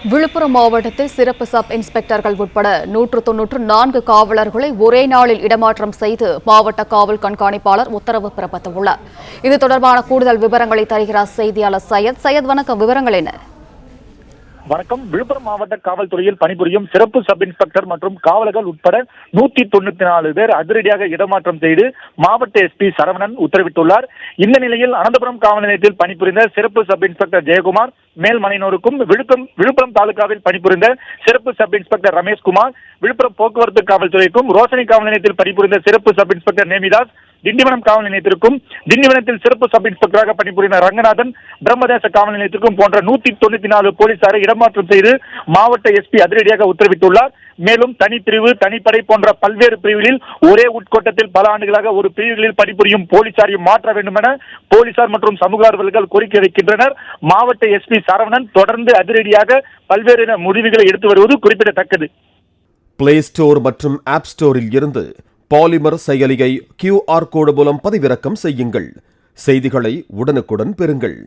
விழுப்புரம் மாவட்டத்தில் சிறப்பு சப் இன்ஸ்பெக்டர்கள் உட்பட 194 காவலர்களை ஒரே நாளில் இடமாற்றம் செய்து மாவட்ட காவல் கண்காணிப்பாளர் உத்தரவு பிறப்பித்துள்ளார். இது தொடர்பான கூடுதல் விவரங்களை தருகிறார் செய்தியாளர் சையத். வணக்கம், விவரங்கள் என்ன? வணக்கம். விழுப்புரம் மாவட்ட காவல்துறையில் பணிபுரியும் சிறப்பு சப் இன்ஸ்பெக்டர் மற்றும் காவலர்கள் உட்பட 194 பேர் அதிரடியாக இடமாற்றம் செய்து மாவட்ட எஸ்பி சரவணன் உத்தரவிட்டுள்ளார். இந்த நிலையில் அனந்தபுரம் காவல் நிலையத்தில் பணிபுரிந்த சிறப்பு சப் இன்ஸ்பெக்டர் ஜெயக்குமார் மேல்மனையினருக்கும், விழுப்புரம் தாலுகாவில் பணிபுரிந்த சிறப்பு சப் இன்ஸ்பெக்டர் ரமேஷ்குமார், விழுப்புரம் போக்குவரத்து காவல்துறைக்கும், ரோஷனி காவல் நிலையத்தில் பணிபுரிந்த சிறப்பு சப் இன்ஸ்பெக்டர் நேமிதாஸ், திண்டிவனம் காவல் நிலையத்திற்கும், திண்டிவனத்தில் சிறப்பு சப் இன்ஸ்பெக்டராக பணிபுரிந்த ரங்கநாதன், பிரம்மதேச காவல் நிலையத்திற்கும் போன்ற 194 போலீசாரை இடமாற்றம் செய்து மாவட்ட எஸ்பி அதிரடியாக உத்தரவிட்டுள்ளார். மேலும் தனிப்பிரிவு, தனிப்படை போன்ற பல்வேறு பிரிவுகளில் ஒரே உட்கோட்டத்தில் பல ஆண்டுகளாக ஒரு பிரிவுகளில் பணிபுரியும் போலீசாரை மாற்ற வேண்டும் என போலீசார் மற்றும் சமூக ஆர்வலர்கள் கோரிக்கை வைக்கின்றனர். மாவட்ட எஸ்பி சரவணன் தொடர்ந்து அதிரடியாக பல்வேறு முடிவுகளை எடுத்து வருவது குறிப்பிடத்தக்கது. பிளே ஸ்டோர் மற்றும் ஆப் ஸ்டோரில் இருந்து பாலிமர் செயலியை QR கோடு மூலம் பதிவிறக்கம் செய்யுங்கள். செய்திகளை உடனுக்குடன் பெறுங்கள்.